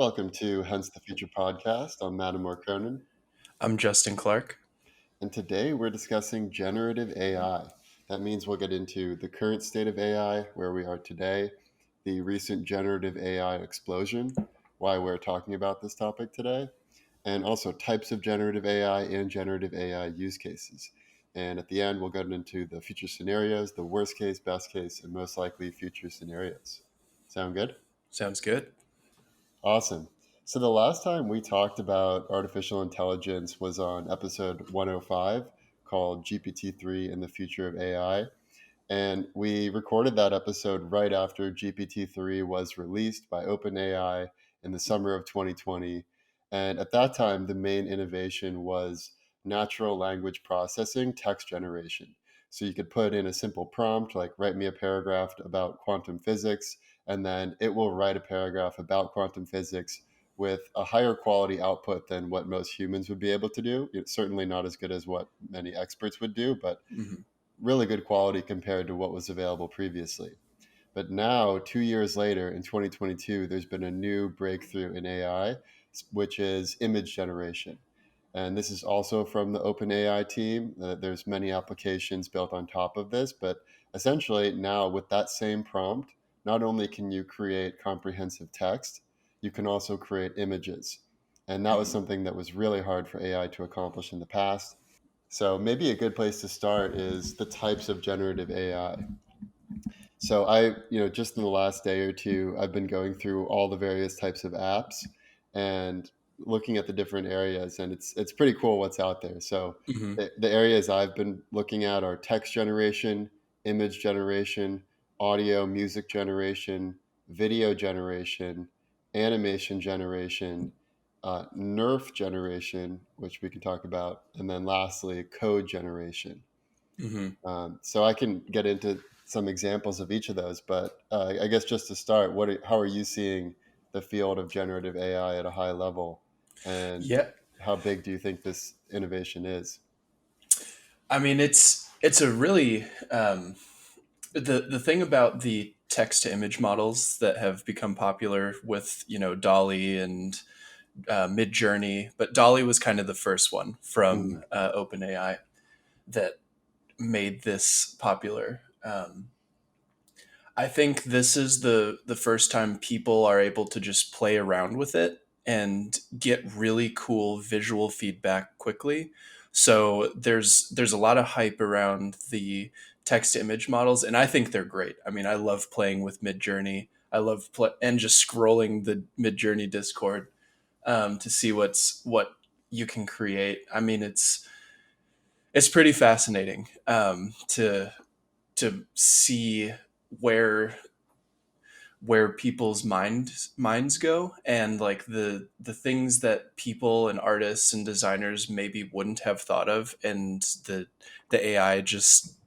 Welcome to Hence the Future podcast. I'm Mattimore Cronin, I'm Justin Clark. and today we're discussing generative AI. That means we'll get into the current state of AI, where we are today, the recent generative AI explosion, why we're talking about this topic today, and also types of generative AI and generative AI use cases. And at the end, we'll get into the future scenarios, the worst case, best case, and most likely future scenarios. Sound good? Sounds good. Awesome. So the last time we talked about artificial intelligence was on episode 105 called GPT-3 and the Future of AI. And we recorded that episode right after GPT-3 was released by OpenAI in the summer of 2020. And at that time, the main innovation was natural language processing, text generation. So you could put in a simple prompt like, write me a paragraph about quantum physics, and then it will write a paragraph about quantum physics with a higher quality output than what most humans would be able to do. It's certainly not as good as what many experts would do, but hmm really good quality compared to what was available previously. But now, 2 years later, in 2022, there's been a new breakthrough in AI, which is image generation. And this is also from the OpenAI team. There's many applications built on top of this, but essentially now with that same prompt, not only can you create comprehensive text, you can also create images. And that was hmm something that was really hard for AI to accomplish in the past. So maybe a good place to start is the types of generative AI. So just in the last day or two, I've been going through all the various types of apps and looking at the different areas, and it's pretty cool what's out there. So hmm the areas I've been looking at are text generation, image generation, audio, music generation, video generation, animation generation, nerf generation, which we can talk about, and then lastly, code generation. hmm So I can get into some examples of each of those, but I guess just to start, how are you seeing the field of generative AI at a high level, and Yeah, how big do you think this innovation is? I mean it's a really the thing about the text to image models that have become popular with Dolly and Mid Journey, but Dolly was kind of the first one from Mhm. OpenAI that made this popular. I think this is the first time people are able to just play around with it and get really cool visual feedback quickly. So there's a lot of hype around the text to image models, and I think they're great. I mean, I love playing with Midjourney. I love and just scrolling the Midjourney Discord to see what you can create. I mean, it's pretty fascinating to see where people's minds go, and like the things that people and artists and designers maybe wouldn't have thought of, and the AI just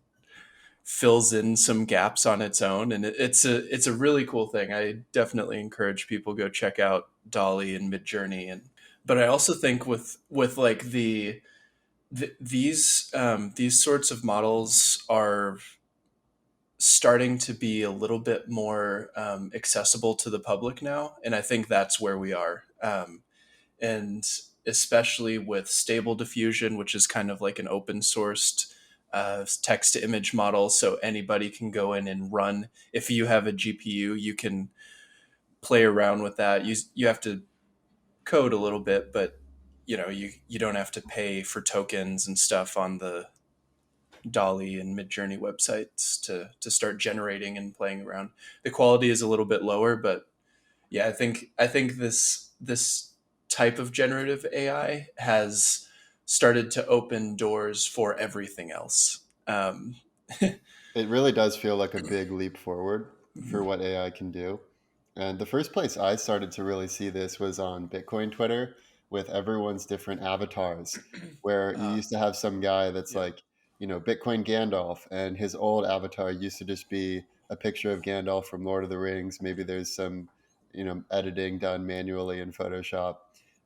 fills in some gaps on its own, and it's a really cool thing. I definitely encourage people go check out Dolly and Midjourney. And but I also think with like these sorts of models are starting to be a little bit more accessible to the public now, and I think that's where we are. And especially with Stable Diffusion, which is kind of like an open sourced text to image model, so anybody can go in and run. If you have a GPU, you can play around with that. You have to code a little bit, but you don't have to pay for tokens and stuff on the Dolly and Midjourney websites to start generating and playing around. The quality is a little bit lower, but yeah, I think this type of generative AI has started to open doors for everything else. It really does feel like a big leap forward for what AI can do. And the first place I started to really see this was on Bitcoin Twitter with everyone's different avatars, where you uh, used to have some guy that's yeah. like, Bitcoin Gandalf, and his old avatar used to just be a picture of Gandalf from Lord of the Rings. Maybe there's some, editing done manually in Photoshop.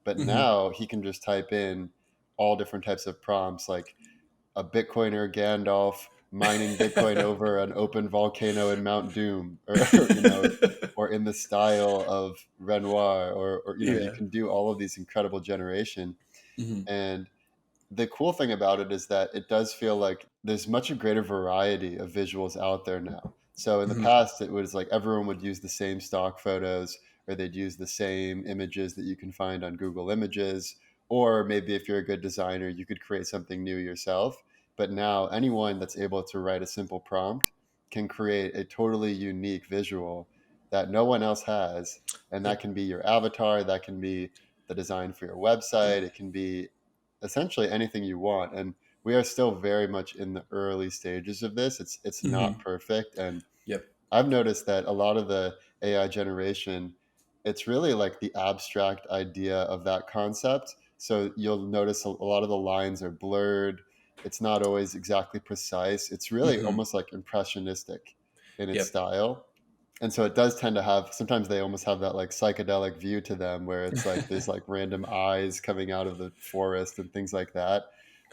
But hmm now he can just type in all different types of prompts like a Bitcoiner Gandalf mining Bitcoin over an open volcano in Mount Doom, or or in the style of Renoir, or you Yeah. can do all of these incredible generation. Mhm. And the cool thing about it is that it does feel like there's much a greater variety of visuals out there now. So in the Mhm. past, it was like everyone would use the same stock photos, or they'd use the same images that you can find on Google Images. Or maybe if you're a good designer, you could create something new yourself. But now anyone that's able to write a simple prompt can create a totally unique visual that no one else has. And that Yep. can be your avatar, that can be the design for your website, it can be essentially anything you want. And we are still very much in the early stages of this. It's not Mhm. perfect, and Yep. I've noticed that a lot of the AI generation, it's really like the abstract idea of that concept. So you'll notice a lot of the lines are blurred. It's not always exactly precise. It's really Mhm. almost like impressionistic in its Yep. style. And so it does tend to have, sometimes they almost have that like psychedelic view to them, where it's like there's like random eyes coming out of the forest and things like that,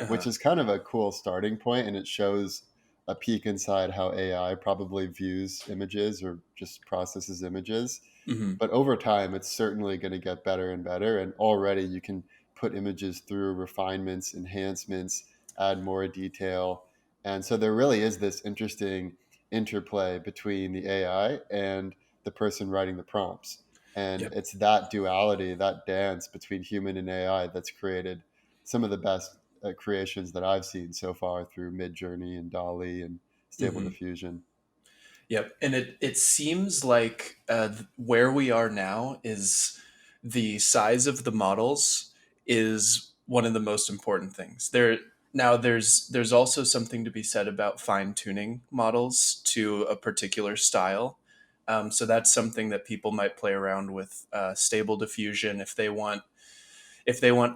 which Uh-huh. is kind of a cool starting point, and it shows a peek inside how AI probably views images or just processes images. Mhm. But over time, it's certainly going to get better and better. And already you can put images through refinements, enhancements, add more detail. And so there really is this interesting interplay between the AI and the person writing the prompts. And Yep. it's that duality, that dance between human and AI that's created some of the best creations that I've seen so far through Midjourney and Dolly and Stable Mhm. Diffusion. Yep. And it seems like where we are now is the size of the models is one of the most important things. There's also something to be said about fine tuning models to a particular style. So that's something that people might play around with. Stable diffusion, if they want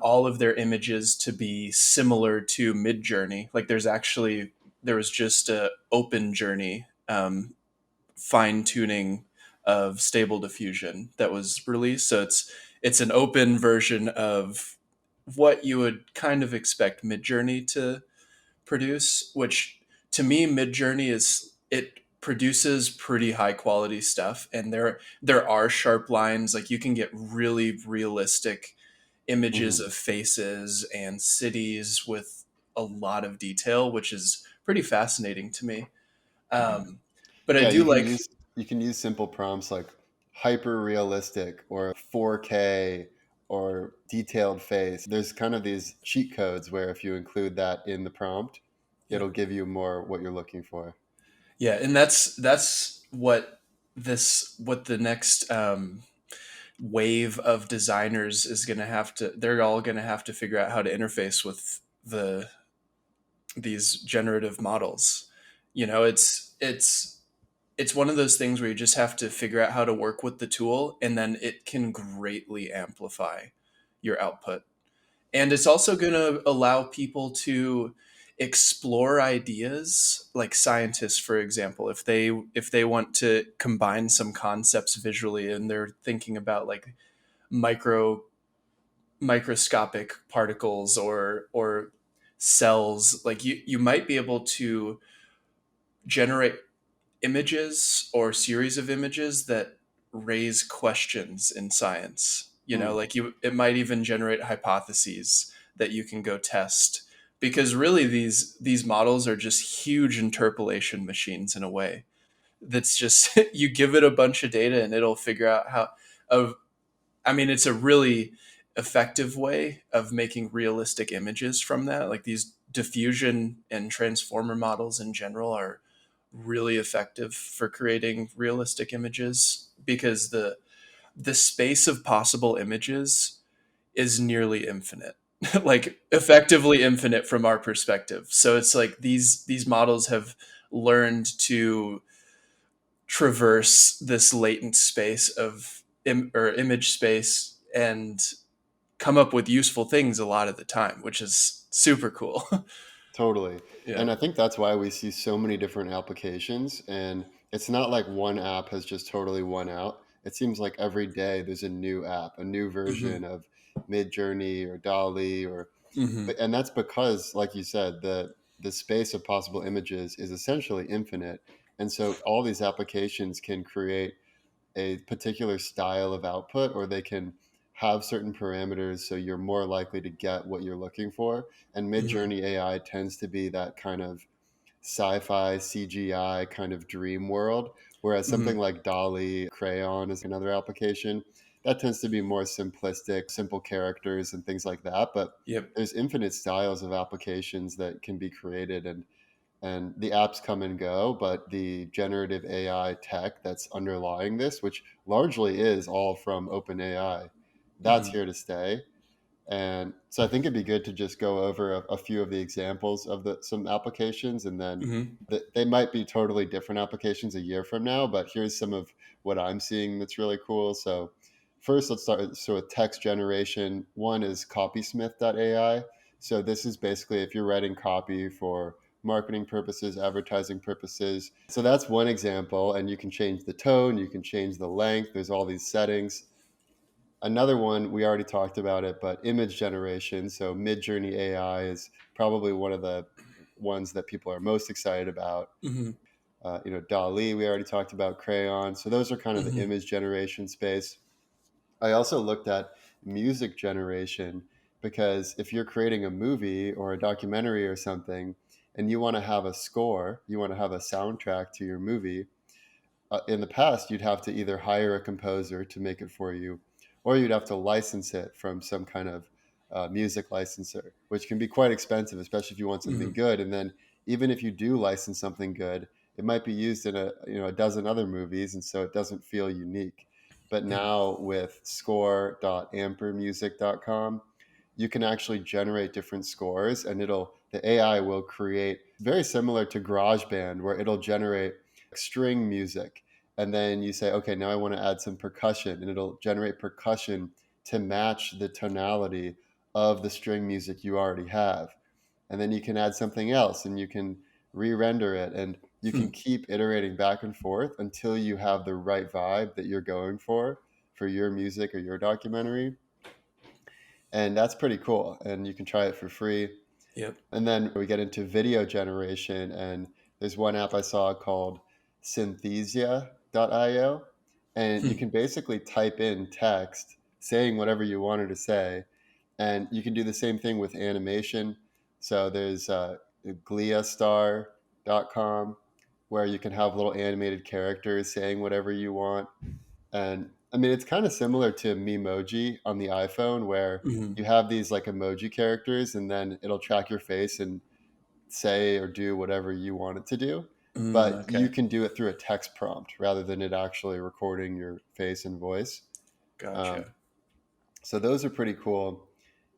all of their images to be similar to Midjourney. Like there was just a Open Journey fine tuning of Stable Diffusion that was released. So it's an open version of what you would kind of expect Midjourney to produce, which to me Midjourney is it produces pretty high quality stuff, and there are sharp lines. Like you can get really realistic images Hmm. of faces and cities with a lot of detail, which is pretty fascinating to me. Um, but I Yeah, do like, you can use simple prompts like hyper realistic or 4K or detailed face. There's kind of these cheat codes where if you include that in the prompt, yeah, it'll give you more what you're looking for. yeah, and that's what the next wave of designers is going to have to. They're all going to have to figure out how to interface with these generative models. You know, it's one of those things where you just have to figure out how to work with the tool, and then it can greatly amplify your output. And it's also going to allow people to explore ideas, like scientists, for example, if they want to combine some concepts visually and they're thinking about like micro microscopic particles or cells, like you might be able to generate images or series of images that raise questions in science. You know, Mm, like you it might even generate hypotheses that you can go test, because really these models are just huge interpolation machines in a way. That's just you give it a bunch of data and it'll figure out how of I mean, it's a really effective way of making realistic images from that. Like these diffusion and transformer models in general are really effective for creating realistic images, because the space of possible images is nearly infinite. Like effectively infinite from our perspective. So it's like these models have learned to traverse this latent space of or image space and come up with useful things a lot of the time, which is super cool. totally. Yeah. And I think that's why we see so many different applications. And it's not like one app has just totally won out. It seems like every day there's a new app, a new Hmm. version of Midjourney or Dolly or Hmm. and that's because, like you said, the space of possible images is essentially infinite. And so all these applications can create a particular style of output, or they can have certain parameters so you're more likely to get what you're looking for. And Hmm. Midjourney AI tends to be that kind of sci-fi CGI kind of dream world, whereas something Hmm. like Dolly Crayon is another application that tends to be more simplistic, simple characters and things like that. But Yep. there's infinite styles of applications that can be created, and the apps come and go, but the generative AI tech that's underlying this, which largely is all from OpenAI, that's Hmm. here to stay. And so I think it'd be good to just go over a few of the examples of some applications, and then Hmm. they might be totally different applications a year from now. But here's some of what I'm seeing that's really cool. So first, let's start with text generation. One is copysmith.ai. So this is basically if you're writing copy for marketing purposes, advertising purposes. So that's one example, and you can change the tone, you can change the length. There's all these settings. Another one, we already talked about it, but image generation. So Midjourney AI is probably one of the ones that people are most excited about. Hmm. Dali, we already talked about, Crayon. So those are kind of the Hmm. image generation space. I also looked at music generation, because if you're creating a movie or a documentary or something and you want to have a score, you want to have a soundtrack to your movie, in the past, you'd have to either hire a composer to make it for you, or you'd have to license it from some kind of music licensor, which can be quite expensive, especially if you want something Hmm. good. And then, even if you do license something good, it might be used in a dozen other movies, and so it doesn't feel unique. But now with score.ampermusic.com, you can actually generate different scores, and the AI will create very similar to GarageBand, where it'll generate string music, and then you say, okay, now I want to add some percussion, and it'll generate percussion to match the tonality of the string music you already have. And then you can add something else, and you can re-render it, and you can Hmm. keep iterating back and forth until you have the right vibe that you're going for your music or your documentary. And that's pretty cool, and you can try it for free. Yep. And then we get into video generation, and there's one app I saw called Synthesia.io, and you Hmm. can basically type in text saying whatever you wanted to say, and you can do the same thing with animation. So there's Gliastar.com, where you can have little animated characters saying whatever you want. And I mean, it's kind of similar to Memoji on the iPhone, where Hmm. you have these like emoji characters, and then it'll track your face and say or do whatever you want it to do. Mm, But you okay. can do it through a text prompt rather than it actually recording your face and voice. Um, Gotcha. so those are pretty cool.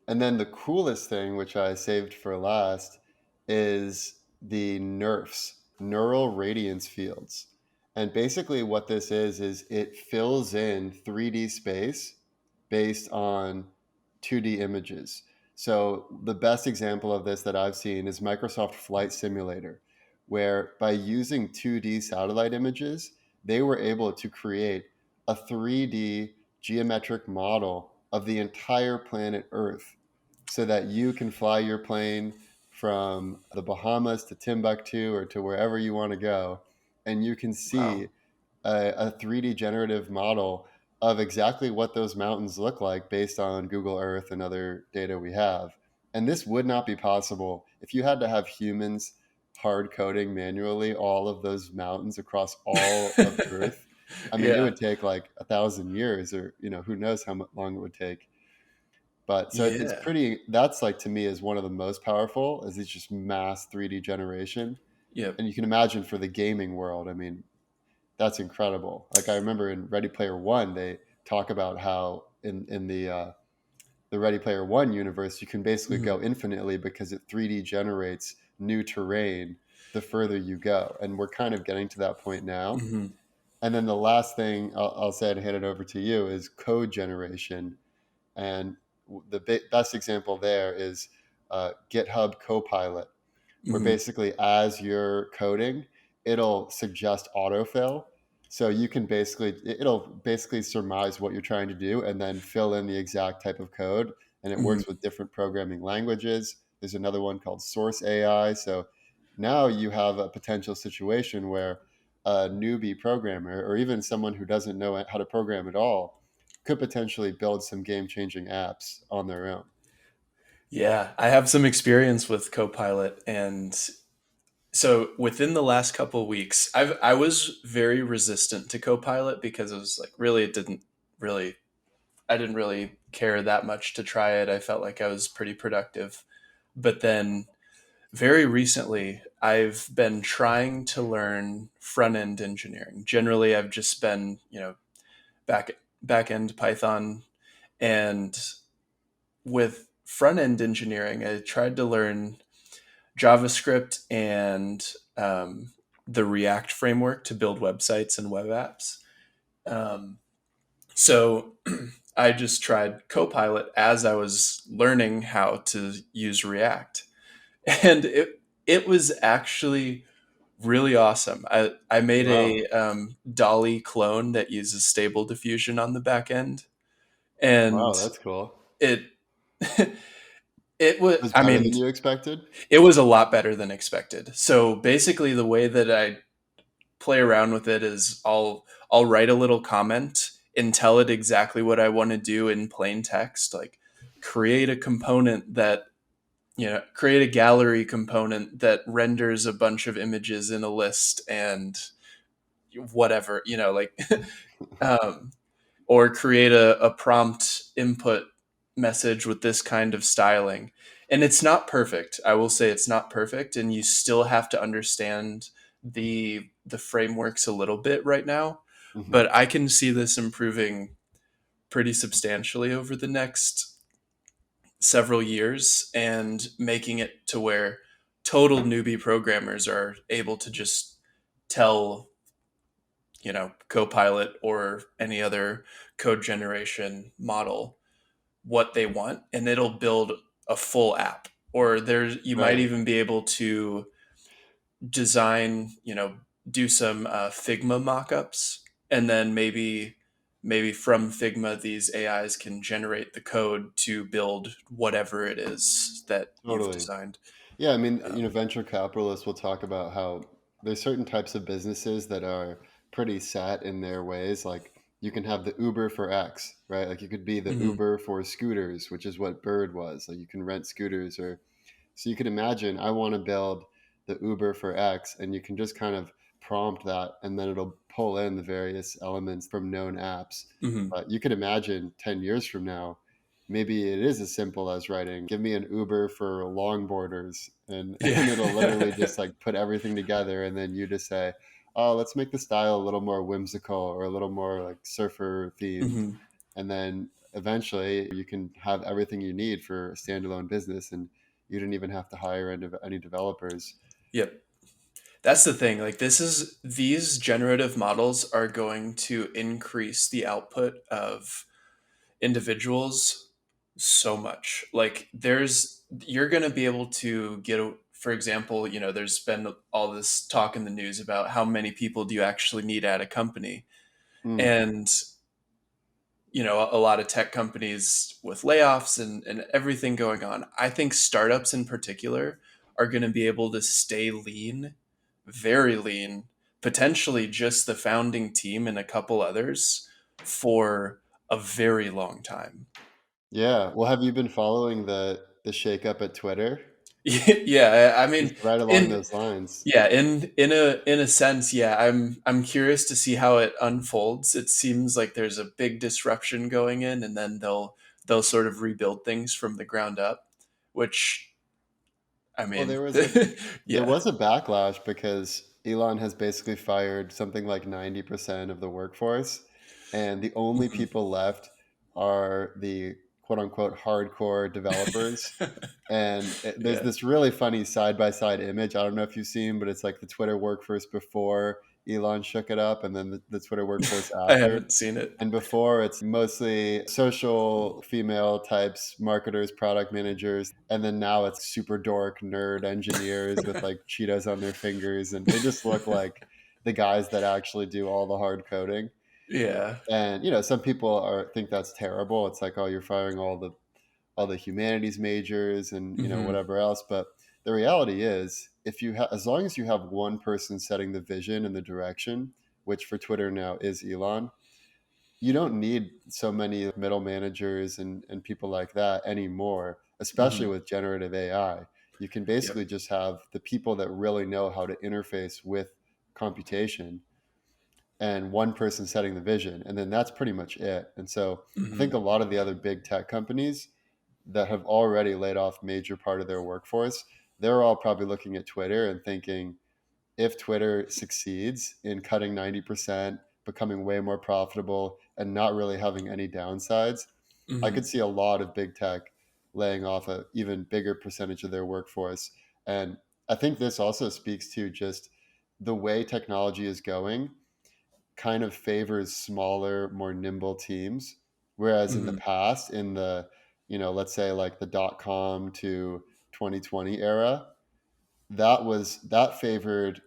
And then the coolest thing, which I saved for last, is the NERFs, neural radiance fields. And basically, what this is it fills in 3D space based on 2D images. So, the best example of this that I've seen is Microsoft Flight Simulator, where by using 2D satellite images, they were able to create a 3D geometric model of the entire planet Earth, so that you can fly your plane from the Bahamas to Timbuktu or to wherever you want to go, and you can Wow. see a 3D generative model of exactly what those mountains look like based on Google Earth and other data we have. And this would not be possible if you had to have humans hard coding manually all of those mountains across all of Earth. I mean, it Yeah. would take like 1,000 years, or who knows how long it would take. But so it's Yeah. pretty. That's like, to me, is one of the most powerful. Is it's just mass 3D generation, Yep. and you can imagine for the gaming world. I mean, that's incredible. Like, I remember in Ready Player One, they talk about how in the Ready Player One universe, you can basically Hmm. go infinitely because it 3D generates new terrain the further you go, and we're kind of getting to that point now. Hmm. And then the last thing I'll say and hand it over to you is code generation. And the best example there is GitHub Copilot, where Hmm. basically as you're coding, it'll suggest autofill. So you can it'll basically surmise what you're trying to do and then fill in the exact type of code. And it Hmm. works with different programming languages. There's another one called Source AI. So now you have a potential situation where a newbie programmer, or even someone who doesn't know how to program at all, could potentially build some game changing apps on their own. Yeah, I have some experience with Copilot, and so within the last couple of weeks, I was very resistant to Copilot because it was like really it didn't really I didn't really care that much to try it. I felt like I was pretty productive. But then very recently, I've been trying to learn front end engineering. Generally, I've just been, back back end Python, and with front end engineering, I tried to learn JavaScript and the React framework to build websites and web apps. Um, so I just tried Copilot as I was learning how to use React, and it was actually really awesome. I made Wow. a Dolly clone that uses Stable Diffusion on the back end, and Wow, that's cool. it it was. It was I better mean, than you expected? it was a lot better than expected. So basically, the way that I play around with it is I'll write a little comment and tell it exactly what I want to do in plain text, like create a component that create a gallery component that renders a bunch of images in a list and whatever, like um, or create a prompt input message with this kind of styling. And it's not perfect. I will say it's not perfect, and you still have to understand the frameworks a little bit right now. Hmm. But I can see this improving pretty substantially over the next several years and making it to where total newbie programmers are able to just tell Copilot or any other code generation model what they want, and it'll build a full app. Or you might Right. even be able to design, do some Figma mockups, and then maybe from Figma these AIs can generate the code to build whatever it is that you've Totally. designed. Yeah, I mean, Um, venture capitalists will talk about how there's certain types of businesses that are pretty set in their ways. Like you can have the Uber for X, right? Like you could be the mhm, Uber for scooters, which is what Bird was. Like you can rent scooters, or so you could imagine I want to build the Uber for X, and you can just kind of prompt that, and then it'll pull in the various elements from known apps. mhm. But you could imagine 10 years from now, maybe it is as simple as writing, give me an Uber for longboarders, and, and it'll literally Yeah. just like put everything together. And then you just say, oh, let's make the style a little more whimsical or a little more like surfer themed. Mhm. And then eventually you can have everything you need for a standalone business, and you didn't even have to hire any developers. Yep. That's the thing. Like these generative models are going to increase the output of individuals so much. Like you're going to be able to for example, there's been all this talk in the news about how many people do you actually need at a company. Mm. And a lot of tech companies with layoffs and everything going on. I think startups in particular are going to be able to stay lean, very lean, potentially just the founding team and a couple others for a very long time. Yeah. Well, have you been following the shakeup at Twitter? Yeah, I It's mean, right along in those lines. yeah, in a sense, yeah, I'm curious to see how it unfolds. It seems like there's a big disruption going in, and then they'll sort of rebuild things from the ground up, which I Well, mean, there yeah. was a backlash because Elon has basically fired something like 90% of the workforce, and the only Mhm. people left are the quote unquote hardcore developers. And there's Yeah, this really funny side by side image. I don't know if you've seen, but it's like the Twitter workforce before Elon shook it up, and then the Twitter workforce I after. haven't seen it. And before, it's mostly social female types, marketers, product managers. And then now it's super dork nerd engineers with like Cheetos on their fingers. And they just look like the guys that actually do all the hard coding. Yeah. And, some people think that's terrible. It's like, oh, you're firing all the humanities majors and Hmm. whatever else. But the reality is, if as long as you have one person setting the vision and the direction, which for Twitter now is Elon, you don't need so many middle managers and people like that anymore, especially Hmm. with generative AI. You can Yep. basically just have the people that really know how to interface with computation and one person setting the vision. And then that's pretty much it. And so I think Hmm. a lot of the other big tech companies that have already laid off major part of their workforce, they're all probably looking at Twitter and thinking, if Twitter succeeds in cutting 90%, becoming way more profitable, and not really having any downsides, I Hmm. could see a lot of big tech laying off an even bigger percentage of their workforce. And I think this also speaks to just the way technology is going kind of favors smaller, more nimble teams. Whereas in the Hmm. past, in the, let's say like the dot com to 2020 era, that favored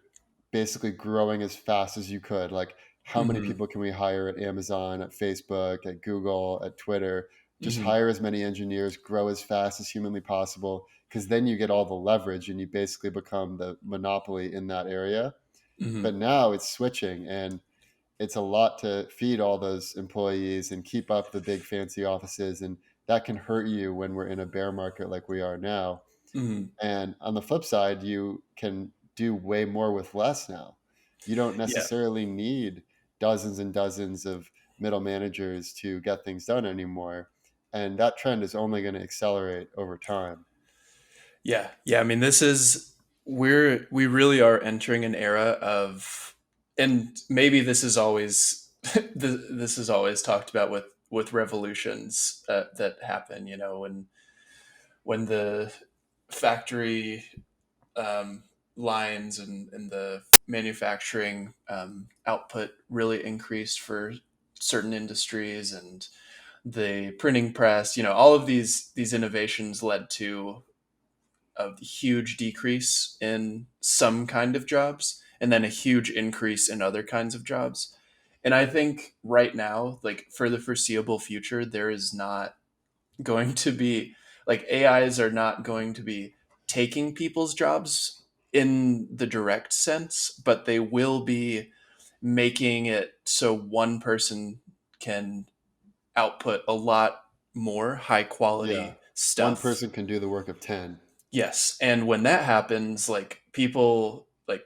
basically growing as fast as you could. Like, how many Hmm. people can we hire at Amazon, at Facebook, at Google, at Twitter? Just Hmm. hire as many engineers, grow as fast as humanly possible, because then you get all the leverage and you basically become the monopoly in that area. Hmm. But now it's switching, and it's a lot to feed all those employees and keep up the big fancy offices. And that can hurt you when we're in a bear market like we are now. Hmm. And on the flip side, you can do way more with less now. You don't Yeah. necessarily need dozens and dozens of middle managers to get things done anymore. And that trend is only going to accelerate over time. Yeah. Yeah. I mean, we really are entering an era of, and maybe this is always, this is always talked about with revolutions that happen, when the factory um, lines and the manufacturing output really increased for certain industries, and the printing press, all of these innovations led to a huge decrease in some kind of jobs and then a huge increase in other kinds of jobs. And I think right now, like for the foreseeable future, there is not going to be, like, AIs are not going to be taking people's jobs in the direct sense, but they will be making it so one person can output a lot more high Yeah. quality One stuff. person can do the work of 10. Yes. And when that happens, like, people, like,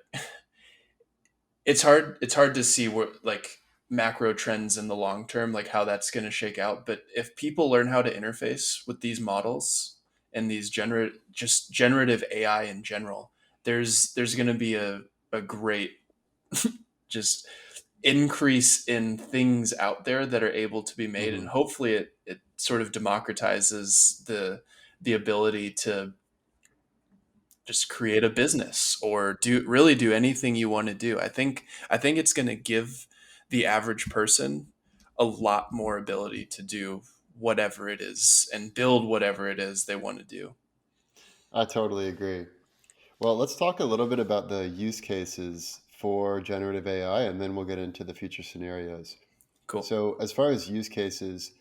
it's hard to see what, like, macro trends in the long term, like how that's going to shake out. But if people learn how to interface with these models and these just generative AI in general, there's going to be a great just increase in things out there that are able to be made, and Hmm. hopefully it sort of democratizes the ability to just create a business or do anything you want to do. I think it's going to give the average person a lot more ability to do whatever it is and build whatever it is they want to do. I totally agree. Well, let's talk a little bit about the use cases for generative AI, and then we'll get into the future scenarios. Cool. So, as far as use cases,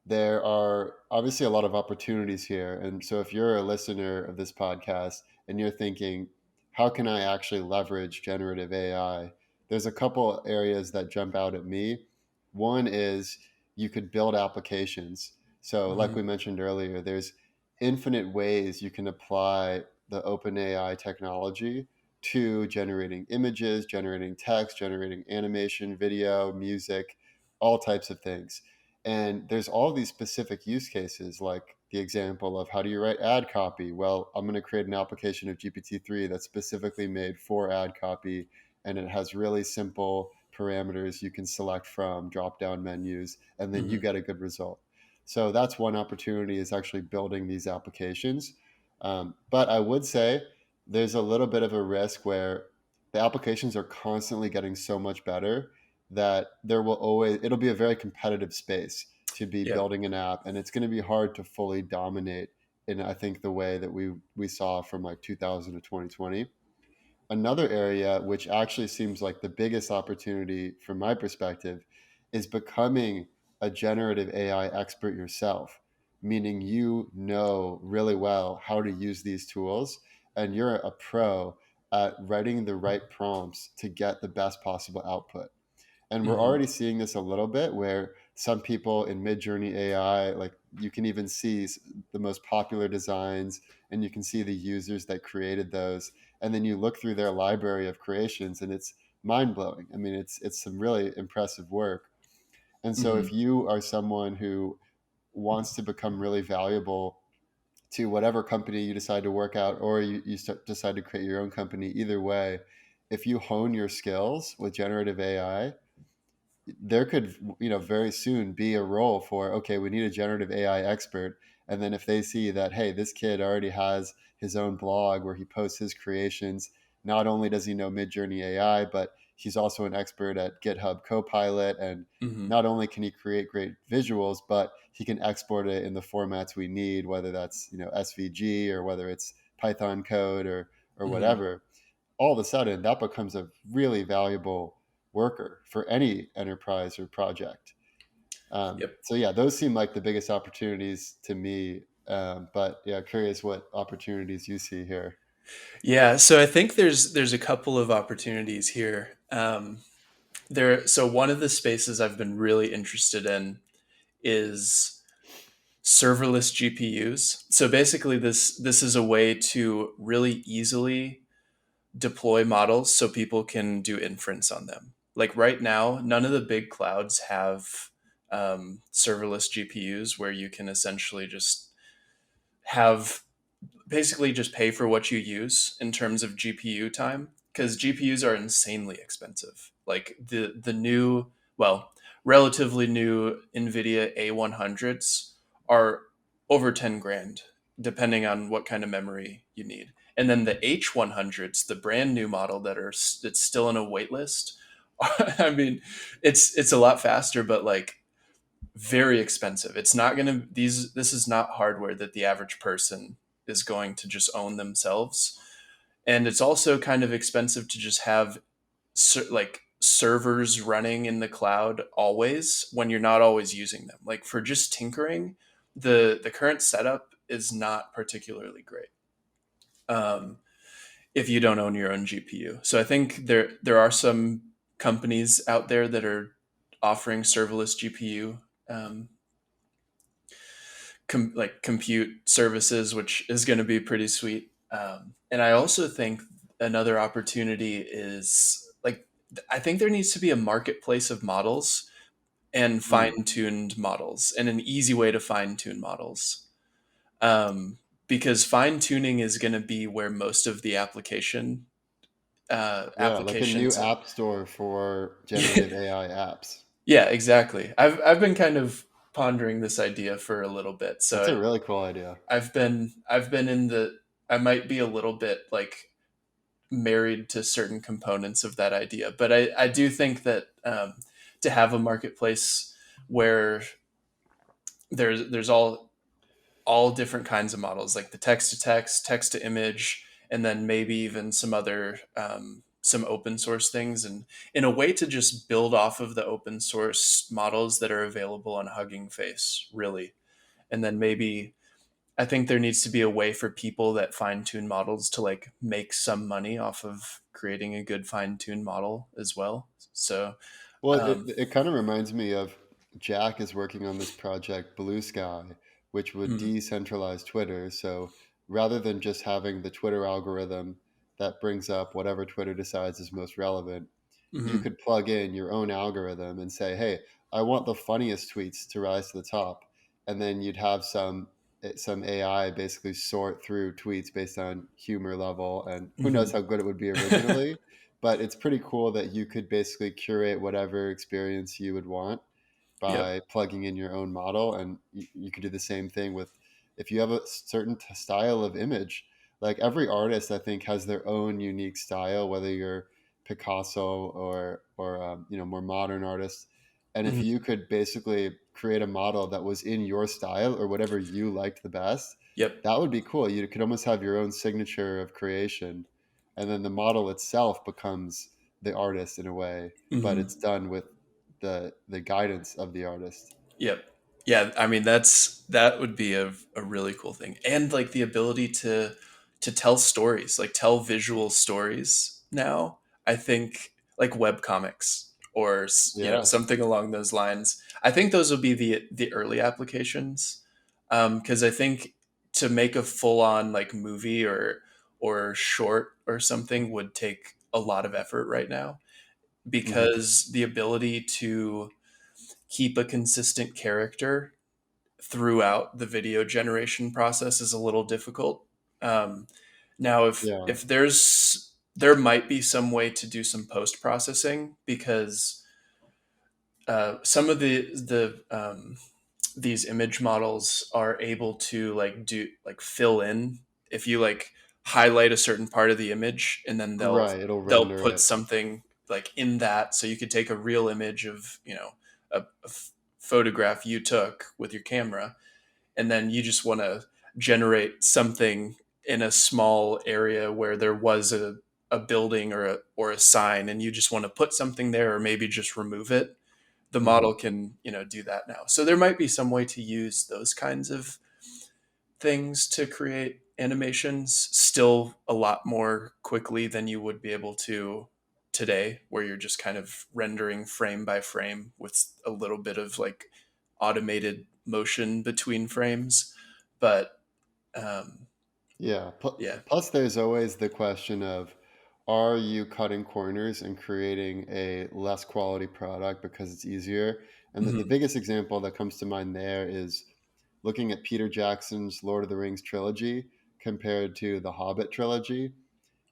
there are obviously a lot of opportunities here. And so, if you're a listener of this podcast and you're thinking, how can I actually leverage generative AI? There's a couple areas that jump out at me. One is you could build applications. So, like Hmm. we mentioned earlier, there's infinite ways you can apply the OpenAI technology to generating images, generating text, generating animation, video, music, all types of things. And there's all these specific use cases, like the example of how do you write ad copy? Well, I'm going to create an application of GPT-3 that's specifically made for ad copy, and it has really simple parameters you can select from drop down menus, and then you Hmm. get a good result. So that's one opportunity, is actually building these applications. But I would say there's a little bit of a risk where the applications are constantly getting so much better that it'll be a very competitive space to be Yeah. building an app, and it's going to be hard to fully dominate in, I think, the way that we saw from like 2000 to 2020. Another area which actually seems like the biggest opportunity from my perspective is becoming a generative AI expert yourself. meaning you know really well how to use these tools and you're a pro at writing the right prompts to get the best possible output. And we're Hmm. already seeing this a little bit where some people in Midjourney AI, like you can even see the most popular designs and you can see the users that created those. And then you look through their library of creations and it's mind blowing. I mean, it's some really impressive work. And so Hmm. if you are someone who wants to become really valuable to whatever company you decide to work out, or decide to create your own company, either way, if you hone your skills with generative AI, there could, very soon be a role for, okay, we need a generative AI expert. And then if they see that, hey, this kid already has his own blog where he posts his creations, not only does he know Midjourney AI, but he's also an expert at GitHub Copilot. And Hmm. not only can he create great visuals, but he can export it in the formats we need, whether that's, SVG or whether it's Python code or Hmm. whatever. All of a sudden that becomes a really valuable worker for any enterprise or project. Yep. So yeah, those seem like the biggest opportunities to me. But yeah, curious what opportunities you see here. Yeah, so I think there's a couple of opportunities here. So one of the spaces I've been really interested in is serverless GPUs. So basically, this is a way to really easily deploy models so people can do inference on them. Like right now, none of the big clouds have serverless GPUs where you can essentially just have basically just pay for what you use in terms of GPU time, because GPUs are insanely expensive. Like the new, well, relatively new NVIDIA A100s are over 10 grand depending on what kind of memory you need. And then the H100s, the brand new model that's still in a wait list, I mean, it's a lot faster, but like very expensive. It's not going to these this is not hardware that the average person is going to just own themselves. And it's also kind of expensive to just have like servers running in the cloud always when you're not always using them. Like for just tinkering, the current setup is not particularly great. Um, if you don't own your own GPU. So I think there are some companies out there that are offering serverless GPU like compute services, which is going to be pretty sweet. And I also think another opportunity is like I think there needs to be a marketplace of models and Mm. fine-tuned models and an easy way to fine-tune models. Um, because fine-tuning is going to be where most of the Yeah, like a new applications and app store for generative AI apps. yeah, exactly. I've been kind of pondering this idea for a little bit. That's a So really cool idea. I've been in the I might be a little bit like married to certain components of that idea, but I do think that to have a marketplace where there's all different kinds of models, like the text to text, text to image, and then maybe even some other some open source things, and in a way to just build off of the open source models that are available on Hugging Face, really, and then maybe I think there needs to be a way for people that fine tune models to like make some money off of creating a good fine tuned model as well. So, Well, um, it kind of reminds me of Jack is working on this project, Blue Sky, which would mm, decentralize Twitter. So rather than just having the Twitter algorithm that brings up whatever Twitter decides is most relevant, you mhm, could plug in your own algorithm and say, hey, I want the funniest tweets to rise to the top. And then you'd have some AI basically sort through tweets based on humor level. And who knows mhm. how good it would be originally, but it's pretty cool that you could basically curate whatever experience you would want Yep. by plugging in your own model. And you could do the same thing with if you have a certain style of image. Like every artist, I think, has their own unique style, whether you're Picasso or more modern artists. And if Mhm. you could basically create a model that was in your style or whatever you liked the best, Yep. that would be cool. You could almost have your own signature of creation, and then the model itself becomes the artist in a way, but Mhm. it's done with the guidance of the artist. Yep. Yeah, I mean that would be a really cool thing. And like the ability to tell stories, like tell visual stories now. I think like web comics or Yeah. something along those lines. I think those will be the early applications. Cuz I think to make a full on like movie or short or something would take a lot of effort right now, Hmm. because the ability to keep a consistent character throughout the video generation process is a little difficult. Um, Now, Yeah. if there might be some way to do some post processing, because some of these image models are able to like do like fill in if you like highlight a certain part of the image, and then Right. It'll they'll render put it. something like in that, so you could take a real image of a photograph you took with your camera, and then you just want to generate something in a small area where there was a building or a sign, and you just want to put something there or maybe just remove it. The Hmm. model can do that now, so there might be some way to use those kinds of things to create animations still a lot more quickly than you would be able to today, where you're just kind of rendering frame by frame with a little bit of like automated motion between frames. But um, Yeah. yeah. Plus, there's always the question of, are you cutting corners and creating a less quality product because it's easier? And the Hmm. biggest example that comes to mind there is looking at Peter Jackson's Lord of the Rings trilogy compared to the Hobbit trilogy.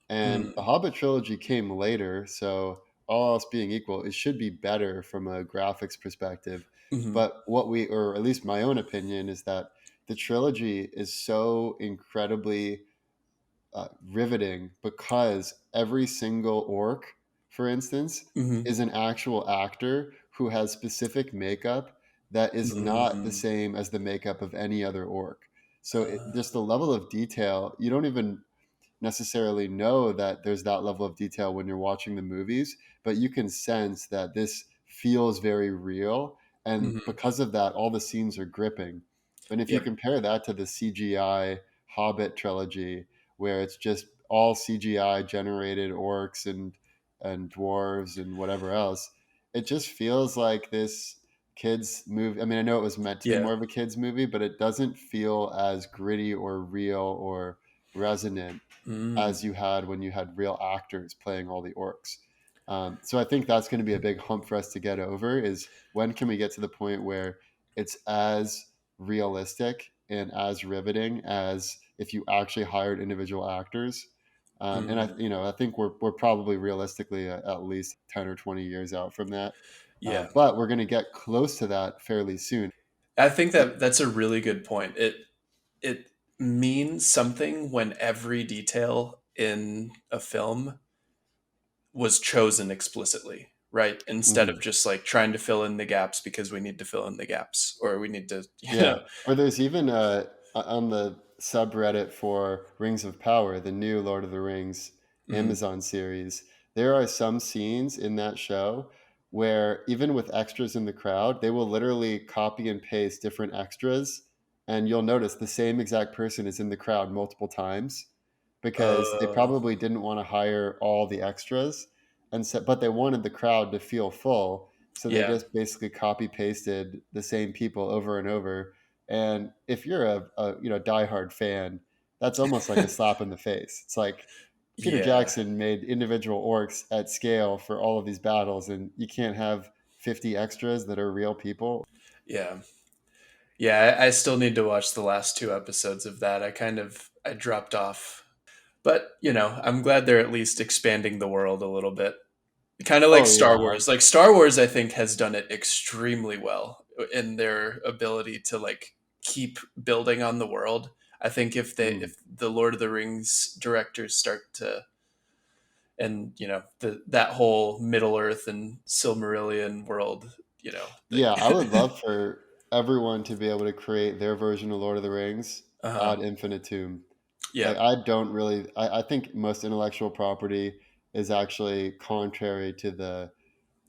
And the Hmm. Hobbit trilogy came later, so all else being equal, it should be better from a graphics perspective. Hmm. But what we, or at least my own opinion, is that the trilogy is so incredibly riveting because every single orc, for instance, Hmm. is an actual actor who has specific makeup that is not the Hmm. same as the makeup of any other orc. So just the level of detail, you don't even necessarily know that there's that level of detail when you're watching the movies, but you can sense that this feels very real. And Hmm. because of that, all the scenes are gripping. And if you Yep. compare that to the CGI Hobbit trilogy, where it's just all CGI generated orcs and dwarves and whatever else, it just feels like this kids movie. I mean, I know it was meant to be Yeah. more of a kids movie, but it doesn't feel as gritty or real or resonant Mm. as you had when you had real actors playing all the orcs. So I think that's going to be a big hump for us to get over, is when can we get to the point where it's as realistic and as riveting as if you actually hired individual actors. And Mm. I think we're probably realistically at least 10 or 20 years out from that. Yeah. But we're going to get close to that fairly soon. I think It, that that's a really good point. It means something when every detail in a film was chosen explicitly, right? Instead of mhm. just like trying to fill in the gaps because we need to fill in the gaps, or we need to, Yeah, or there's even on the subreddit for Rings of Power, the new Lord of the Rings Mhm. Amazon series. There are some scenes in that show where even with extras in the crowd, they will literally copy and paste different extras, and you'll notice the same exact person is in the crowd multiple times because they Uh, probably didn't want to hire all the extras, and so, but they wanted the crowd to feel full, so they yeah. just basically copy pasted the same people over and over. And if you're a diehard fan, that's almost like a slap in the face. It's like Peter Yeah. Jackson made individual orcs at scale for all of these battles, and you can't have 50 extras that are real people. Yeah. Yeah, I still need to watch the last two episodes of that. I dropped off. But, I'm glad they're at least expanding the world a little bit. Kind of like Oh Star yeah. Wars. Like Star Wars I think has done it extremely well in their ability to like keep building on the world. I think Mm. if the Lord of the Rings directors start to, and that whole Middle Earth and Silmarillion world, Yeah, I would love for everyone to be able to create their version of Lord of the Rings uh-huh. ad infinitum. Yeah. Like I don't really I think most intellectual property is actually contrary to the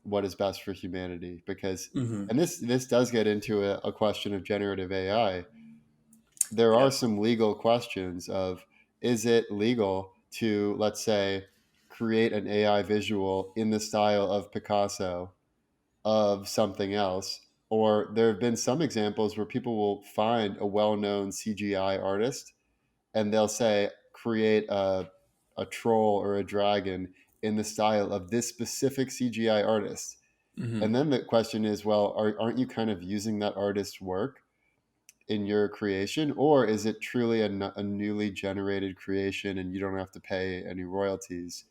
what is best for humanity. Because, Hmm. and this does get into a question of generative AI. There are Yep. some legal questions of, is it legal to, let's say, create an AI visual in the style of Picasso of something else? Or there have been some examples where people will find a well-known CGI artist and they'll say, create a troll or a dragon in the style of this specific CGI artist. Hmm. And then the question is, well, aren't you kind of using that artist's work in your creation, or is it truly a newly generated creation and you don't have to pay any royalties?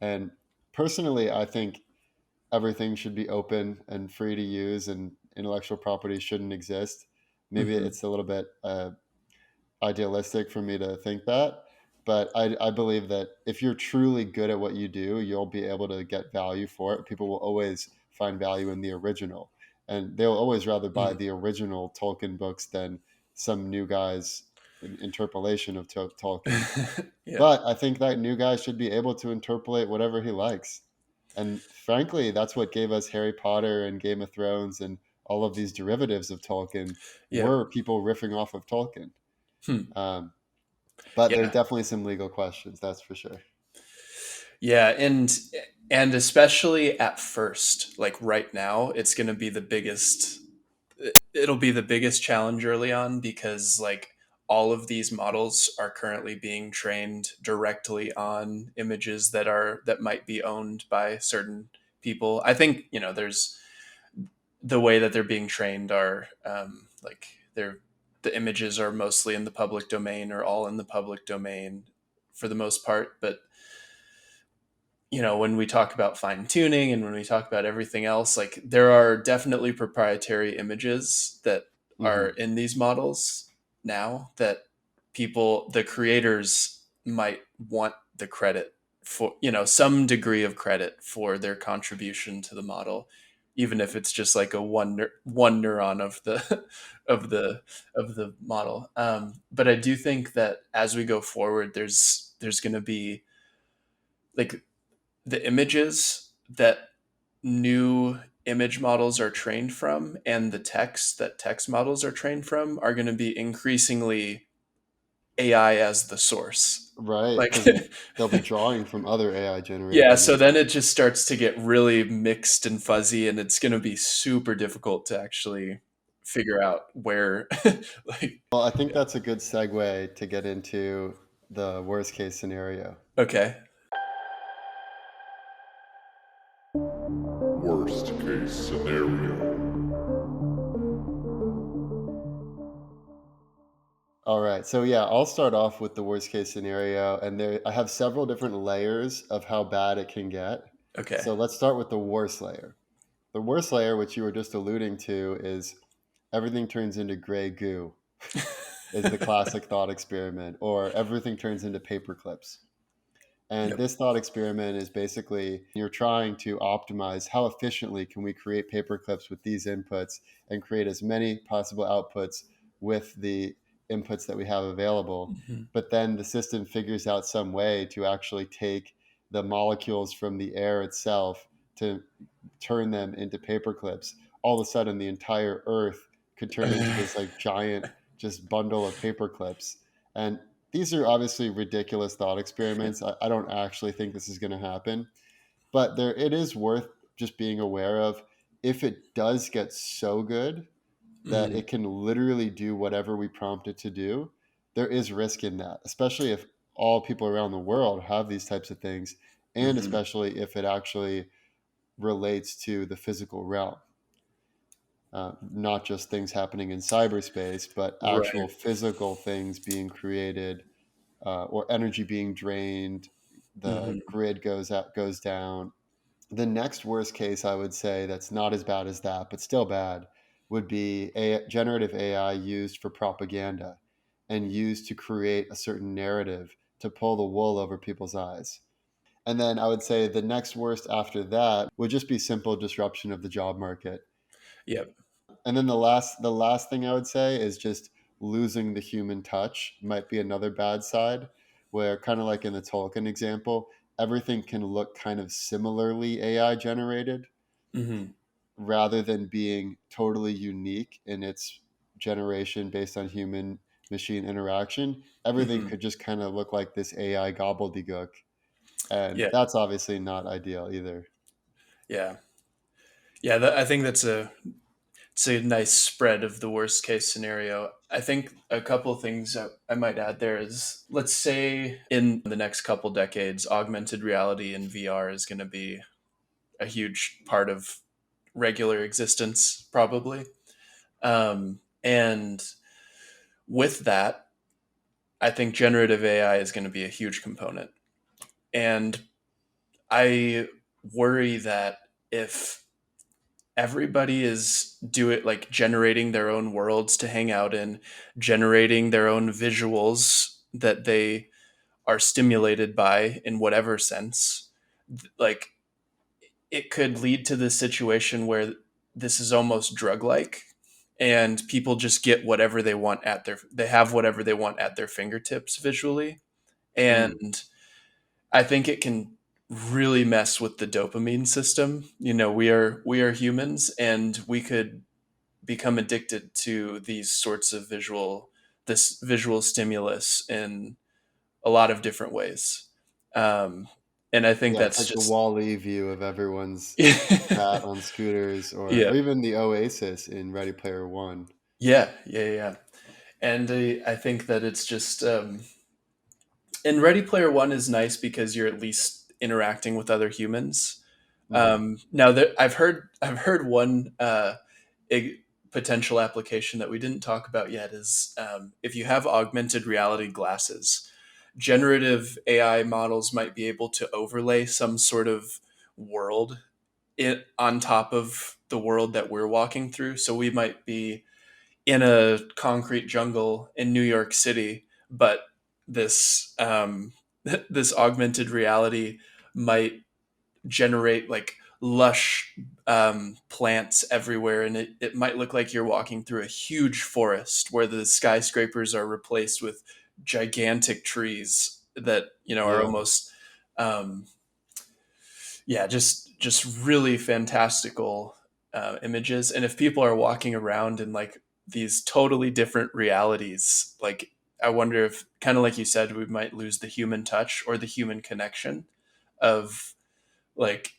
And personally, I think everything should be open and free to use, and intellectual property shouldn't exist. Maybe Hmm. it's a little bit idealistic for me to think that, but I believe that if you're truly good at what you do, you'll be able to get value for it. People will always find value in the original, and they'll always rather buy Hmm. the original Tolkien books than some new guy's interpolation of Tolkien. Yeah. But I think that new guy should be able to interpolate whatever he likes. And frankly, that's what gave us Harry Potter and Game of Thrones and all of these derivatives of Tolkien, Yep. were people riffing off of Tolkien. Hmm. Um, but there's Yeah. definitely some legal questions, that's for sure. Yeah, and especially at first, like right now, it's going to be the biggest it'll be the biggest challenge early on because like all of these models are currently being trained directly on images that might be owned by certain people. I think, there's the way that they're being trained are like the images are mostly in the public domain or all in the public domain for the most part, but when we talk about fine tuning and when we talk about everything else, like there are definitely proprietary images that are Hmm. in these models now that the creators might want the credit for, some degree of credit for their contribution to the model, even if it's just like a one neuron of the of the of the model. But I do think that as we go forward, there's going to be like the images that new image models are trained from and the text that text models are trained from are going to be increasingly AI as the source. Right, Like, because they'll be drawing from other AI generated yeah, so then images. it just starts to get really mixed and fuzzy, and it's going to be super difficult to actually figure out where, like, Well, I think yeah. that's a good segue to get into the worst case scenario. Okay. Worst case scenario. All right, so yeah, I'll start off with the worst case scenario, and there I have several different layers of how bad it can get. Okay. So let's start with the worst layer. The worst layer, which you were just alluding to, is everything turns into gray goo, is the classic thought experiment, or everything turns into paper clips. And Yep. this thought experiment is basically you're trying to optimize how efficiently can we create paper clips with these inputs and create as many possible outputs with the inputs that we have available. Mhm. But then the system figures out some way to actually take the molecules from the air itself to turn them into paper clips. All of a sudden, the entire Earth could turn into this like giant just bundle of paper clips. And these are obviously ridiculous thought experiments. I don't actually think this is going to happen, but there it is worth just being aware of. If it does get so good that Mhm. it can literally do whatever we prompt it to do, there is risk in that, especially if all people around the world have these types of things, and Mhm. especially if it actually relates to the physical realm. Not just things happening in cyberspace, but actual Right. physical things being created, or energy being drained. The Mhm. grid goes down. The next worst case, I would say, that's not as bad as that, but still bad, would be generative AI used for propaganda and used to create a certain narrative to pull the wool over people's eyes. And then I would say the next worst after that would just be simple disruption of the job market. Yep. And then the last thing I would say is just losing the human touch might be another bad side, where kind of like in the Tolkien example, everything can look kind of similarly AI generated. Hmm. rather than being totally unique in its generation based on human machine interaction. Everything Hmm. could just kind of look like this AI gobbledygook. And Yeah. that's obviously not ideal either. Yeah. Yeah. I think it's a nice spread of the worst case scenario. I think a couple of things I might add there is, let's say in the next couple decades, augmented reality and VR is going to be a huge part of regular existence, probably. And with that, I think generative AI is going to be a huge component. And I worry that if everybody is do it like generating their own worlds to hang out in, generating their own visuals that they are stimulated by in whatever sense, like it could lead to this situation where this is almost drug like, and people just get whatever they want at they have whatever they want at their fingertips visually. Mm, And I think it can really mess with the dopamine system. We are humans, and we could become addicted to these sorts of this visual stimulus in a lot of different ways. Um, and I think yeah, it's that's like the just Wall-E view of everyone's chat on scooters, yeah, or even the Oasis in Ready Player One. yeah, yeah, yeah. And I think that it's just and Ready Player One is nice because you're at least interacting with other humans. Hmm. Now that I've heard one ig- potential application that we didn't talk about yet is if you have augmented reality glasses, generative AI models might be able to overlay some sort of world on top of the world that we're walking through. So we might be in a concrete jungle in New York City, but this this augmented reality might generate like lush plants everywhere, and it might look like you're walking through a huge forest where the skyscrapers are replaced with gigantic trees that are Yeah, almost yeah, just really fantastical images. And if people are walking around in like these totally different realities, like I wonder if, kind of like you said, we might lose the human touch or the human connection of like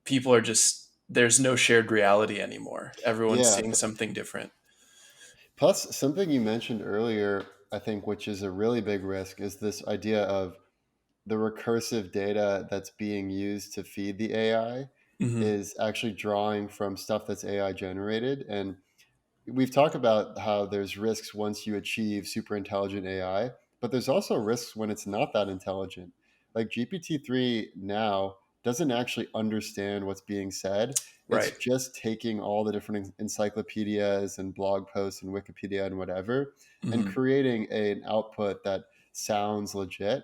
people are just there's no shared reality anymore. Everyone's yeah. seeing something different. Plus, something you mentioned earlier, I think, which is a really big risk, is this idea of the recursive data that's being used to feed the AI Hmm. is actually drawing from stuff that's AI generated. And we've talked about how there's risks once you achieve super intelligent AI, but there's also risks when it's not that intelligent. Like GPT-3 now doesn't actually understand what's being said. It's Right. just taking all the different encyclopedias and blog posts and Wikipedia and whatever and Hmm. creating an output that sounds legit,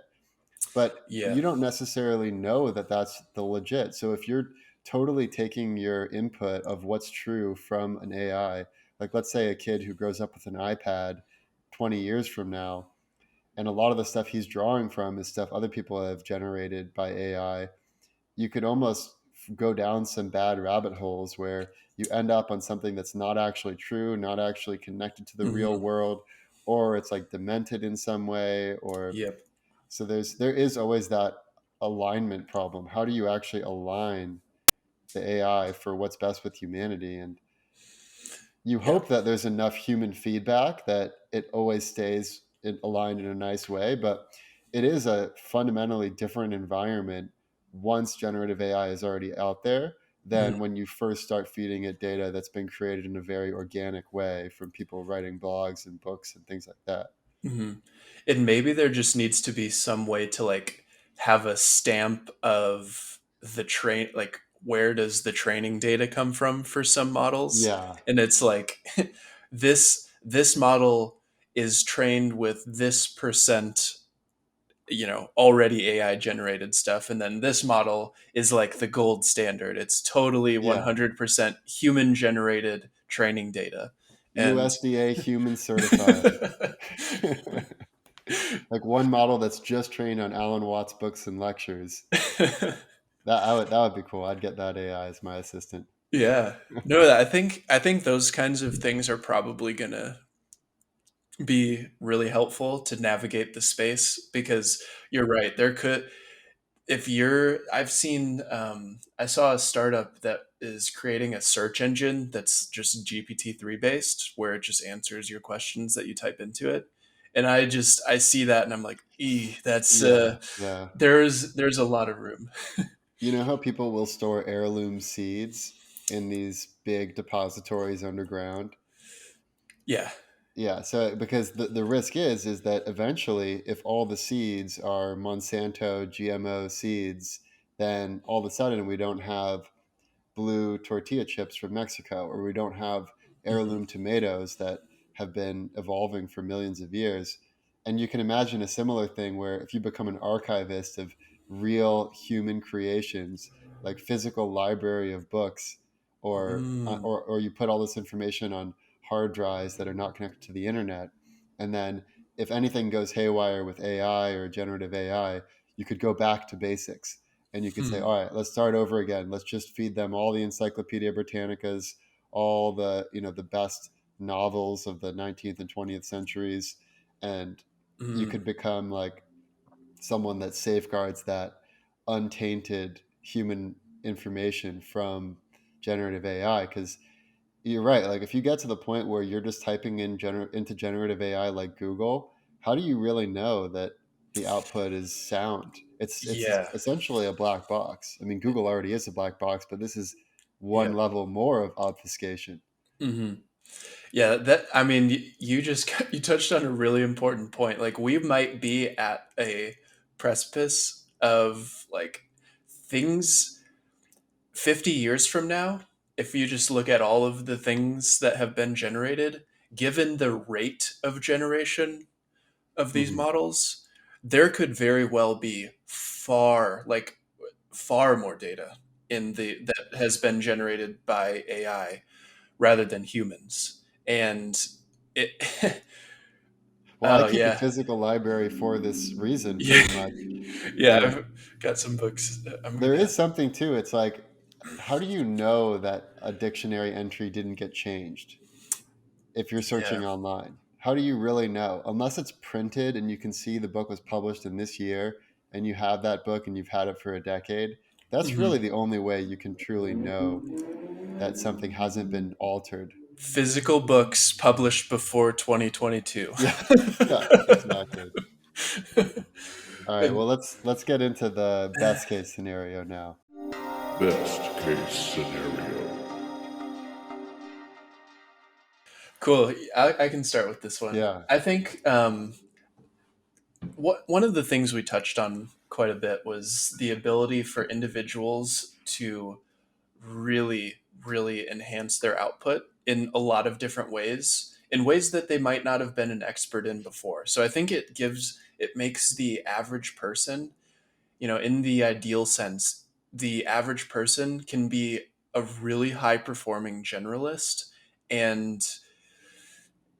but Yeah. you don't necessarily know that that's the legit. So if you're totally taking your input of what's true from an AI, like let's say a kid who grows up with an iPad 20 years from now, and a lot of the stuff he's drawing from is stuff other people have generated by AI, you could almost go down some bad rabbit holes where you end up on something that's not actually true, not actually connected to the real Hmm. world, or it's like demented in some way, or Yep. so there is always that alignment problem. How do you actually align the AI for what's best with humanity? And you Yeah. hope that there's enough human feedback that it always stays aligned in a nice way, but it is a fundamentally different environment once generative AI is already out there than when you first start feeding it data that's been created in a very organic way from people writing blogs and books and things like that. Hmm. And maybe there just needs to be some way to like have a stamp of the train, like where does the training data come from for some models? Yeah. And it's like this model is trained with this percent, already AI generated stuff, and then this model is like the gold standard. It's totally Yeah. 100% human generated training data. And USDA human certified. Like one model that's just trained on Alan Watts books and lectures. That would be cool. I'd get that AI as my assistant. Yeah. No, I think those kinds of things are probably gonna be really helpful to navigate the space because you're right. There could if you're I've seen I saw a startup that is creating a search engine that's just GPT-3 based where it just answers your questions that you type into it. And I see that and I'm like, that's Yeah, yeah. there's a lot of room. You know how people will store heirloom seeds in these big depositories underground? Yeah. Yeah, so because the risk is that eventually if all the seeds are Monsanto GMO seeds, then all of a sudden we don't have blue tortilla chips from Mexico, or we don't have Mhm. heirloom tomatoes that have been evolving for millions of years. And you can imagine a similar thing where if you become an archivist of real human creations, like physical library of books, Mm. or you put all this information on hard drives that are not connected to the internet, and then if anything goes haywire with AI or generative AI, you could go back to basics and you could say, Hmm. all right, let's start over again. Let's just feed them all the Encyclopedia Britannicas, all the the best novels of the 19th and 20th centuries, and you Mm. could become like someone that safeguards that untainted human information from generative AI. Because you're right. Like if you get to the point where you're just typing into generative AI like Google, how do you really know that the output is sound? It's Yeah. essentially a black box. I mean, Google already is a black box, but this is one Yeah. level more of obfuscation. Hmm. Yeah, that I mean, you just you touched on a really important point. Like we might be at a precipice of like things 50 years from now, if you just look at all of the things that have been generated, given the rate of generation of these Hmm. models, there could very well be far more data in the that has been generated by AI rather than humans. And it Well, I oh keep a yeah. physical library for this reason, Yeah. pretty much. Yeah, And I've got some books. I'm there gonna is something too. It's like, how do you know that a dictionary entry didn't get changed if you're yeah. searching online? How do you really know? Unless it's printed and you can see the book was published in this year and you have that book and you've had it for a decade, that's really Mhm. the only way you can truly know that something hasn't been altered. Physical books published before 2022. Yeah, yeah, exactly. All right, And well let's get into the best case scenario now. Best case scenario. cool. I can start with this one. Yeah. I think one of the things we touched on quite a bit was the ability for individuals to really enhance their output in a lot of different ways, in ways that they might not have been an expert in before. So I think it makes the average person, in the ideal sense, the average person can be a really high performing generalist and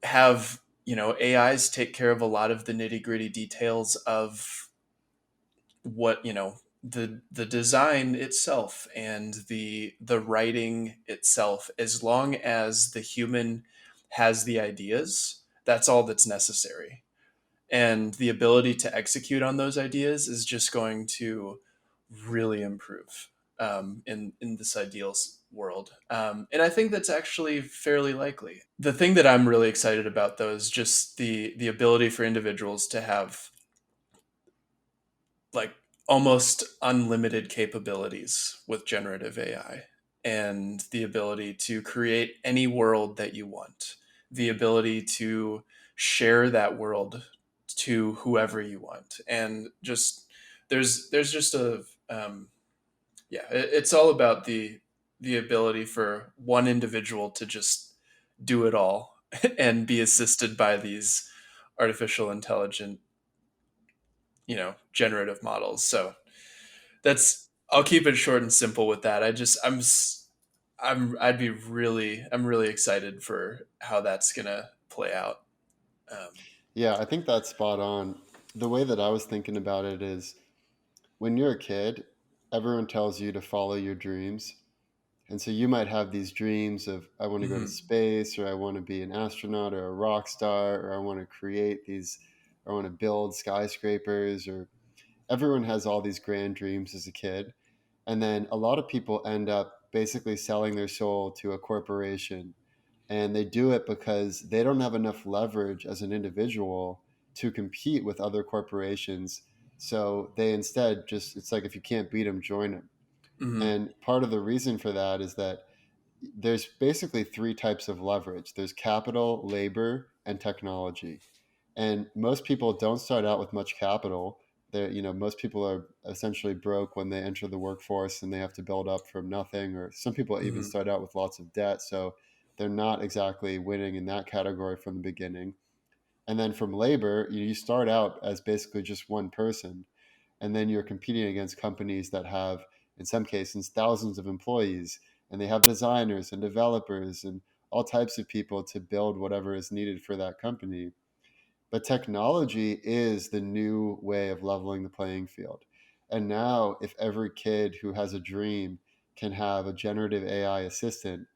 have, AIs take care of a lot of the nitty gritty details of what, the design itself and the writing itself, as long as the human has the ideas, that's all that's necessary. And the ability to execute on those ideas is just going to really improve in this ideal world. And I think that's actually fairly likely. The thing that I'm really excited about, though, is just the ability for individuals to have like almost unlimited capabilities with generative AI and the ability to create any world that you want, the ability to share that world to whoever you want, and just there's just a yeah, it's all about the ability for one individual to just do it all and be assisted by these artificial intelligent, generative models. So that's I'll keep it short and simple with that. I'm really excited for how that's gonna play out. Um, Yeah, I think that's spot on. The way that I was thinking about it is when you're a kid, everyone tells you to follow your dreams. And so you might have these dreams of, I want to go to Hmm. space, or I want to be an astronaut or a rock star, or I want to create these, or I want to build skyscrapers, or everyone has all these grand dreams as a kid. And then a lot of people end up basically selling their soul to a corporation. And they do it because they don't have enough leverage as an individual to compete with other corporations. So they instead just, it's like if you can't beat them, join them. Hmm. And part of the reason for that is that there's basically three types of leverage: there's capital, labor, and technology. And most people don't start out with much capital. Most people are essentially broke when they enter the workforce and they have to build up from nothing, or some people even Hmm. start out with lots of debt. So they're not exactly winning in that category from the beginning. And then from labor, you start out as basically just one person, and then you're competing against companies that have, in some cases, thousands of employees, and they have designers and developers and all types of people to build whatever is needed for that company. But technology is the new way of leveling the playing field. And now, if every kid who has a dream can have a generative AI assistant,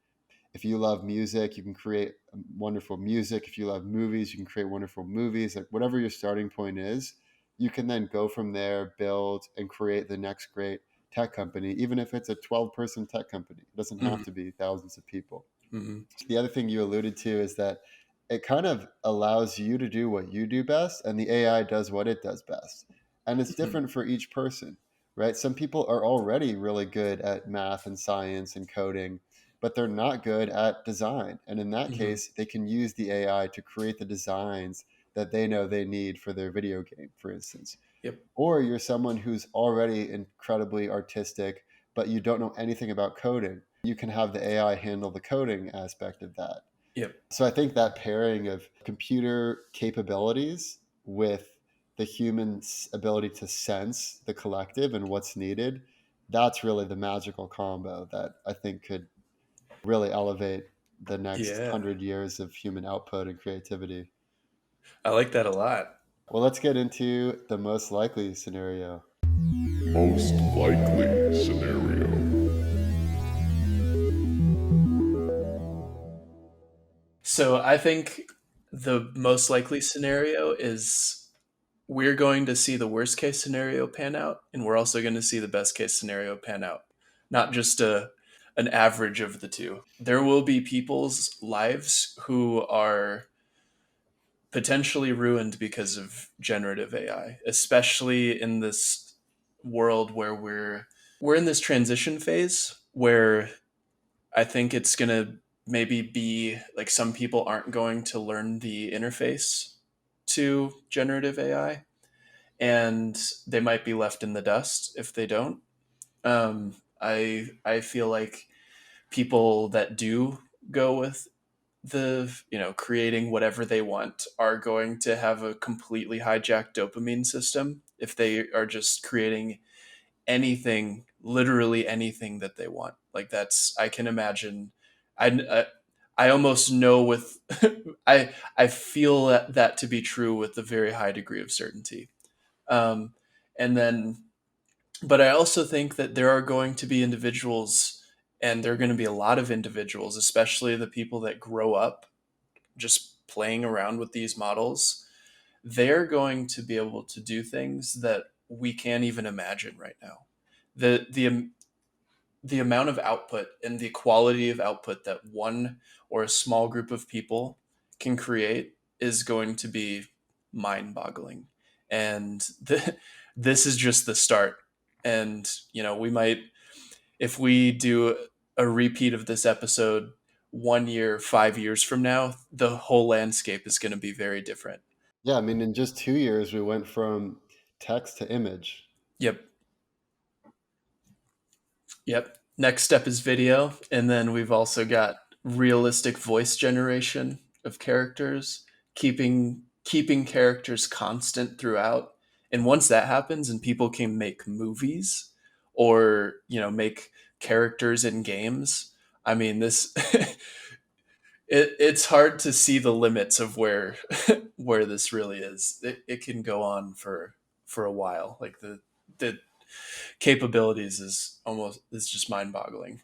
if you love music, you can create wonderful music. If you love movies, you can create wonderful movies. Like whatever your starting point is, you can then go from there, build and create the next great tech company, even if it's a 12-person tech company. It doesn't have Hmm. to be thousands of people. Hmm. The other thing you alluded to is that it kind of allows you to do what you do best, and the AI does what it does best. And it's Hmm. different for each person, right? Some people are already really good at math and science and coding, but they're not good at design. And in that Hmm. case, they can use the AI to create the designs that they know they need for their video game, for instance. Yep. Or you're someone who's already incredibly artistic, but you don't know anything about coding. You can have the AI handle the coding aspect of that. Yep. So I think that pairing of computer capabilities with the human's ability to sense the collective and what's needed, that's really the magical combo that I think could really elevate the next Yeah. 100 years of human output and creativity. I like that a lot. Well, let's get into the most likely scenario. Most likely scenario. So I think the most likely scenario is we're going to see the worst case scenario pan out, and we're also going to see the best case scenario pan out. Not just an average of the two. There will be people's lives who are potentially ruined because of generative AI, especially in this world where we're in this transition phase where I think it's going to maybe be like some people aren't going to learn the interface to generative AI, and they might be left in the dust if they don't. I feel like people that do go with the creating whatever they want are going to have a completely hijacked dopamine system if they are just creating anything, literally anything that they want. Like that's I can imagine. I almost know with I feel that to be true with a very high degree of certainty. Um, and then, but I also think that there are going to be individuals, and there are going to be a lot of individuals, especially the people that grow up just playing around with these models. They're going to be able to do things that we can't even imagine right now. The amount of output and the quality of output that one or a small group of people can create is going to be mind-boggling. And this is just the start. And we might, if we do a repeat of this episode 1 year, 5 years from now, the whole landscape is going to be very different. Yeah, I mean, in just 2 years, we went from text to image. Yep. Yep. Next step is video, and then we've also got realistic voice generation of characters, keeping characters constant throughout. And once that happens and people can make movies or, make characters in games, I mean, this it's hard to see the limits of where where this really is. It can go on for a while. Like the capabilities is just mind boggling.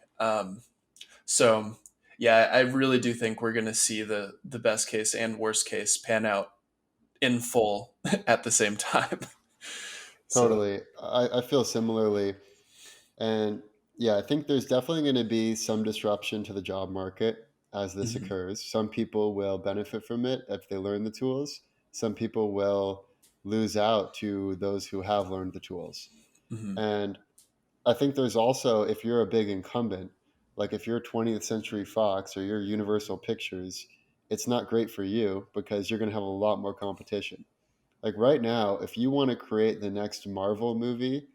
So yeah, I really do think we're going to see the best case and worst case pan out in full at the same time. So Totally. I feel similarly. And yeah, I think there's definitely going to be some disruption to the job market as this mhm, occurs. Some people will benefit from it if they learn the tools. Some people will lose out to those who have learned the tools. mhm, And I think there's also, if you're a big incumbent, like if you're 20th Century Fox or you're Universal Pictures, it's not great for you because you're going to have a lot more competition. Like right now, if you want to create the next Marvel movie,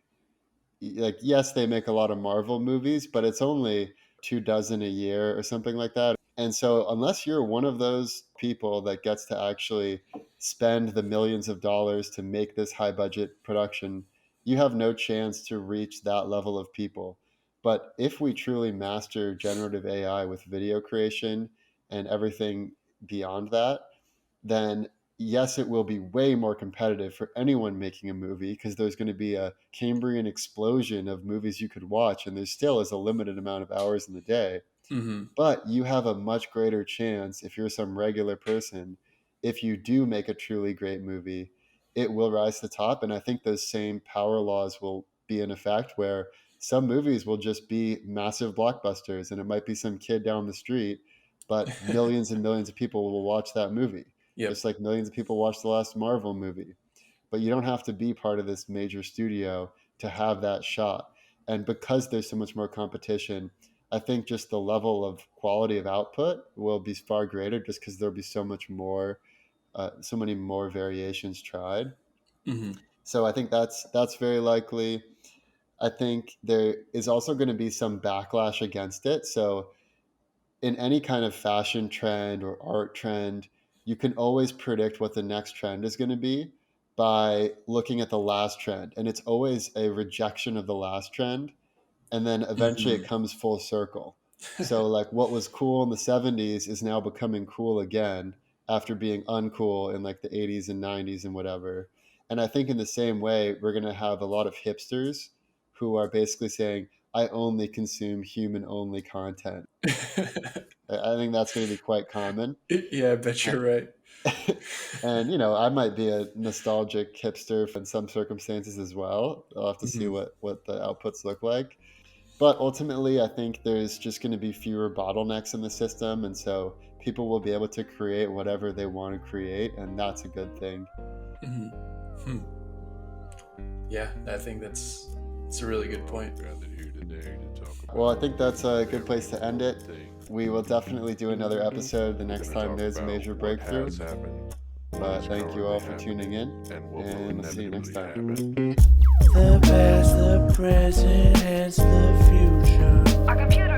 like yes, they make a lot of Marvel movies, but it's only 2 dozen a year or something like that. And so unless you're one of those people that gets to actually spend the millions of dollars to make this high budget production, you have no chance to reach that level of people. But if we truly master generative AI with video creation and everything beyond that, then yes, it will be way more competitive for anyone making a movie because there's going to be a Cambrian explosion of movies you could watch, and there still is a limited amount of hours in the day. mhm, But you have a much greater chance if you're some regular person, if you do make a truly great movie, it will rise to the top. And I think those same power laws will be in effect where some movies will just be massive blockbusters and it might be some kid down the street, but millions and millions of people will watch that movie. yep, Just like millions of people watched the last Marvel movie. But you don't have to be part of this major studio to have that shot. And because there's so much more competition, I think just the level of quality of output will be far greater just because there'll be so many more variations tried. mhm, So I think that's very likely. I think there is also going to be some backlash against it. So in any kind of fashion trend or art trend, you can always predict what the next trend is going to be by looking at the last trend. And it's always a rejection of the last trend. And then eventually it mhm. comes full circle. So, like, what was cool in the 70s is now becoming cool again after being uncool in like the 80s and 90s and whatever. And I think in the same way, we're going to have a lot of hipsters who are basically saying, I only consume human only content. I think that's going to be quite common. Yeah, I bet Uh, you're right. and I might be a nostalgic hipster in some circumstances as well. I'll have to see Mhm, what the outputs look like. But ultimately, I think there's just going to be fewer bottlenecks in the system, and so people will be able to create whatever they want to create, and that's a good thing. mhm. Hmm. Yeah, I think it's a really good point. Gathered here today to talk Well, I about think that's a good very place to end it. important thing. We will definitely do another episode the We're next going to time talk there's a about major what breakthrough. has happened, what But is thank you currently all for tuning happening, in, and what will and we'll see you next inevitably time. happen. The past, the present, and the future. Our computer